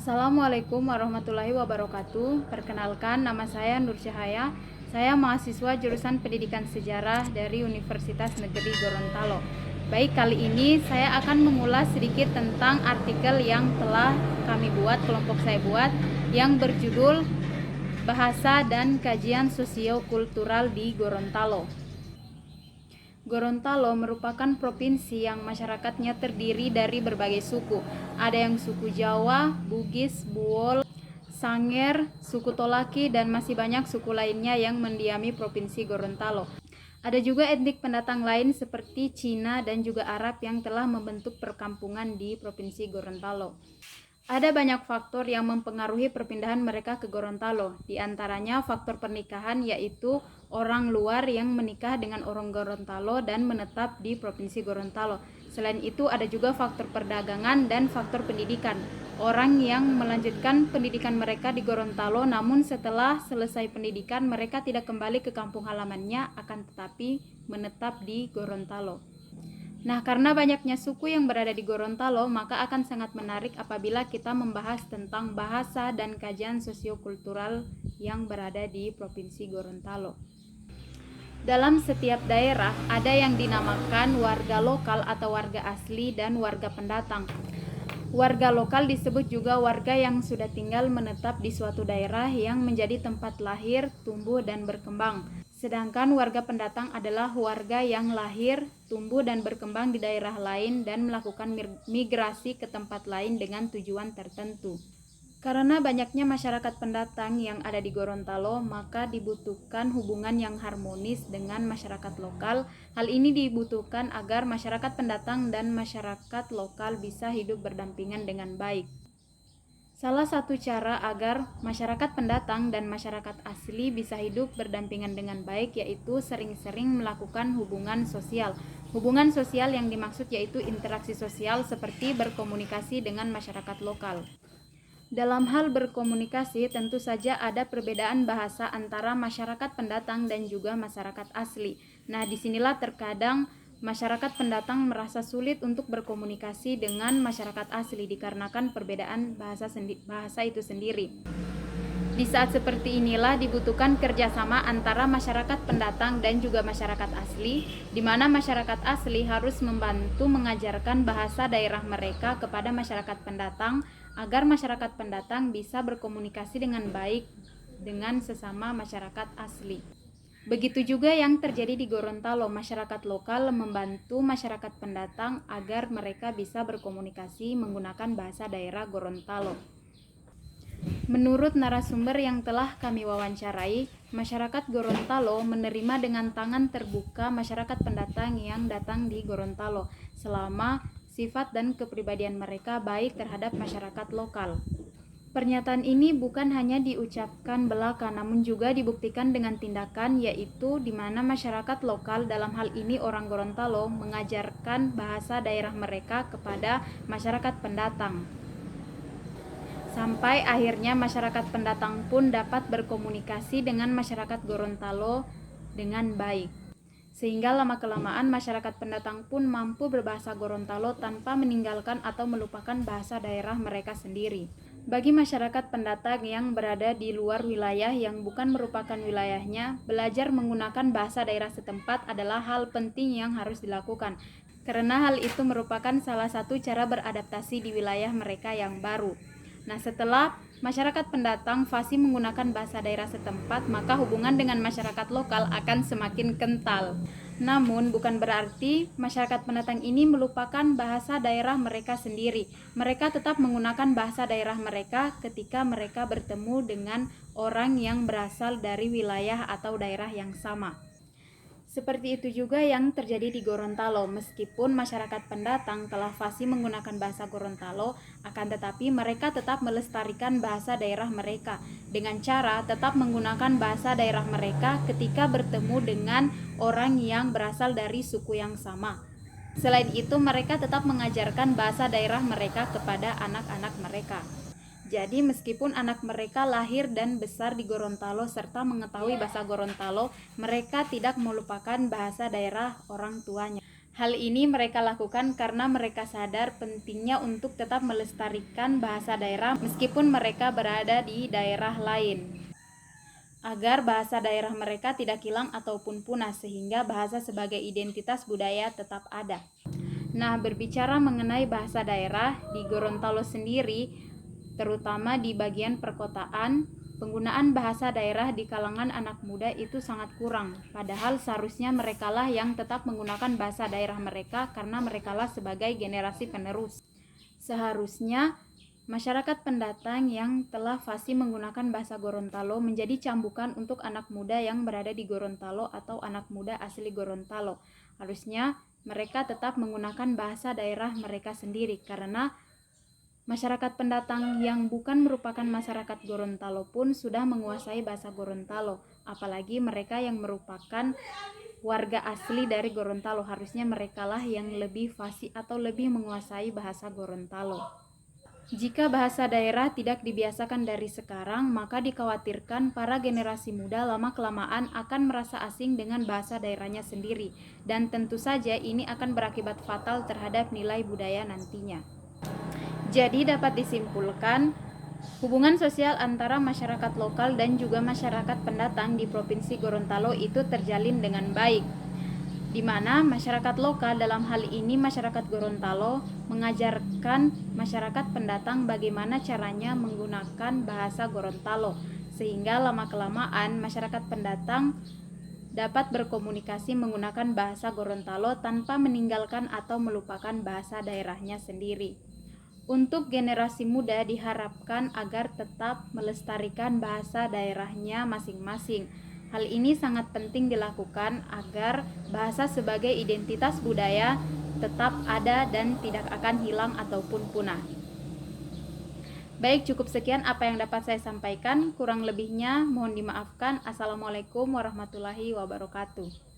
Assalamualaikum warahmatullahi wabarakatuh. Perkenalkan, nama saya Nur Cahaya. Saya mahasiswa jurusan Pendidikan Sejarah dari Universitas Negeri Gorontalo. Baik, kali ini saya akan mengulas sedikit tentang artikel yang telah kelompok saya buat, yang berjudul Bahasa dan Kajian Sosiokultural di Gorontalo. Gorontalo merupakan provinsi yang masyarakatnya terdiri dari berbagai suku. Ada yang suku Jawa, Bugis, Buol, Sanger, suku Tolaki, dan masih banyak suku lainnya yang mendiami provinsi Gorontalo. Ada juga etnik pendatang lain seperti Cina dan juga Arab yang telah membentuk perkampungan di provinsi Gorontalo. Ada banyak faktor yang mempengaruhi perpindahan mereka ke Gorontalo. Di antaranya faktor pernikahan, yaitu orang luar yang menikah dengan orang Gorontalo dan menetap di Provinsi Gorontalo. Selain itu ada juga faktor perdagangan dan faktor pendidikan. Orang yang melanjutkan pendidikan mereka di Gorontalo, namun setelah selesai pendidikan mereka tidak kembali ke kampung halamannya, akan tetapi menetap di Gorontalo. Nah, karena banyaknya suku yang berada di Gorontalo, maka akan sangat menarik apabila kita membahas tentang bahasa dan kajian sosiokultural yang berada di Provinsi Gorontalo. Dalam setiap daerah ada yang dinamakan warga lokal atau warga asli dan warga pendatang. Warga lokal disebut juga warga yang sudah tinggal menetap di suatu daerah yang menjadi tempat lahir, tumbuh, dan berkembang. Sedangkan warga pendatang adalah warga yang lahir, tumbuh, dan berkembang di daerah lain dan melakukan migrasi ke tempat lain dengan tujuan tertentu. Karena banyaknya masyarakat pendatang yang ada di Gorontalo, maka dibutuhkan hubungan yang harmonis dengan masyarakat lokal. Hal ini dibutuhkan agar masyarakat pendatang dan masyarakat lokal bisa hidup berdampingan dengan baik. Salah satu cara agar masyarakat pendatang dan masyarakat asli bisa hidup berdampingan dengan baik yaitu sering-sering melakukan hubungan sosial. Hubungan sosial yang dimaksud yaitu interaksi sosial seperti berkomunikasi dengan masyarakat lokal. Dalam hal berkomunikasi, tentu saja ada perbedaan bahasa antara masyarakat pendatang dan juga masyarakat asli. Nah, disinilah terkadang masyarakat pendatang merasa sulit untuk berkomunikasi dengan masyarakat asli dikarenakan perbedaan bahasa itu sendiri. Di saat seperti inilah dibutuhkan kerjasama antara masyarakat pendatang dan juga masyarakat asli, di mana masyarakat asli harus membantu mengajarkan bahasa daerah mereka kepada masyarakat pendatang agar masyarakat pendatang bisa berkomunikasi dengan baik dengan sesama masyarakat asli. Begitu juga yang terjadi di Gorontalo, masyarakat lokal membantu masyarakat pendatang agar mereka bisa berkomunikasi menggunakan bahasa daerah Gorontalo. Menurut narasumber yang telah kami wawancarai, masyarakat Gorontalo menerima dengan tangan terbuka masyarakat pendatang yang datang di Gorontalo selama sifat dan kepribadian mereka baik terhadap masyarakat lokal. Pernyataan ini bukan hanya diucapkan belaka, namun juga dibuktikan dengan tindakan, yaitu di mana masyarakat lokal, dalam hal ini orang Gorontalo, mengajarkan bahasa daerah mereka kepada masyarakat pendatang. Sampai akhirnya masyarakat pendatang pun dapat berkomunikasi dengan masyarakat Gorontalo dengan baik. Sehingga lama-kelamaan masyarakat pendatang pun mampu berbahasa Gorontalo tanpa meninggalkan atau melupakan bahasa daerah mereka sendiri. Bagi masyarakat pendatang yang berada di luar wilayah yang bukan merupakan wilayahnya, belajar menggunakan bahasa daerah setempat adalah hal penting yang harus dilakukan, karena hal itu merupakan salah satu cara beradaptasi di wilayah mereka yang baru. Nah, setelah masyarakat pendatang fasih menggunakan bahasa daerah setempat, maka hubungan dengan masyarakat lokal akan semakin kental. Namun, bukan berarti masyarakat pendatang ini melupakan bahasa daerah mereka sendiri. Mereka tetap menggunakan bahasa daerah mereka ketika mereka bertemu dengan orang yang berasal dari wilayah atau daerah yang sama. Seperti itu juga yang terjadi di Gorontalo. Meskipun masyarakat pendatang telah fasih menggunakan bahasa Gorontalo, akan tetapi mereka tetap melestarikan bahasa daerah mereka dengan cara tetap menggunakan bahasa daerah mereka ketika bertemu dengan orang yang berasal dari suku yang sama. Selain itu, mereka tetap mengajarkan bahasa daerah mereka kepada anak-anak mereka. Jadi meskipun anak mereka lahir dan besar di Gorontalo serta mengetahui bahasa Gorontalo, mereka tidak melupakan bahasa daerah orang tuanya. Hal ini mereka lakukan karena mereka sadar pentingnya untuk tetap melestarikan bahasa daerah meskipun mereka berada di daerah lain, agar bahasa daerah mereka tidak hilang ataupun punah, sehingga bahasa sebagai identitas budaya tetap ada. Nah, berbicara mengenai bahasa daerah di Gorontalo sendiri, terutama di bagian perkotaan, penggunaan bahasa daerah di kalangan anak muda itu sangat kurang. Padahal seharusnya merekalah yang tetap menggunakan bahasa daerah mereka karena merekalah sebagai generasi penerus. Seharusnya masyarakat pendatang yang telah fasih menggunakan bahasa Gorontalo menjadi cambukan untuk anak muda yang berada di Gorontalo atau anak muda asli Gorontalo. Harusnya mereka tetap menggunakan bahasa daerah mereka sendiri, karena masyarakat pendatang yang bukan merupakan masyarakat Gorontalo pun sudah menguasai bahasa Gorontalo, apalagi mereka yang merupakan warga asli dari Gorontalo. Harusnya merekalah yang lebih fasih atau lebih menguasai bahasa Gorontalo. Jika bahasa daerah tidak dibiasakan dari sekarang, maka dikhawatirkan para generasi muda lama-kelamaan akan merasa asing dengan bahasa daerahnya sendiri, dan tentu saja ini akan berakibat fatal terhadap nilai budaya nantinya. Jadi dapat disimpulkan, hubungan sosial antara masyarakat lokal dan juga masyarakat pendatang di Provinsi Gorontalo itu terjalin dengan baik, di mana masyarakat lokal, dalam hal ini masyarakat Gorontalo, mengajarkan masyarakat pendatang bagaimana caranya menggunakan bahasa Gorontalo, sehingga lama-kelamaan masyarakat pendatang dapat berkomunikasi menggunakan bahasa Gorontalo tanpa meninggalkan atau melupakan bahasa daerahnya sendiri. Untuk generasi muda diharapkan agar tetap melestarikan bahasa daerahnya masing-masing. Hal ini sangat penting dilakukan agar bahasa sebagai identitas budaya tetap ada dan tidak akan hilang ataupun punah. Baik, cukup sekian apa yang dapat saya sampaikan. Kurang lebihnya mohon dimaafkan. Assalamualaikum warahmatullahi wabarakatuh.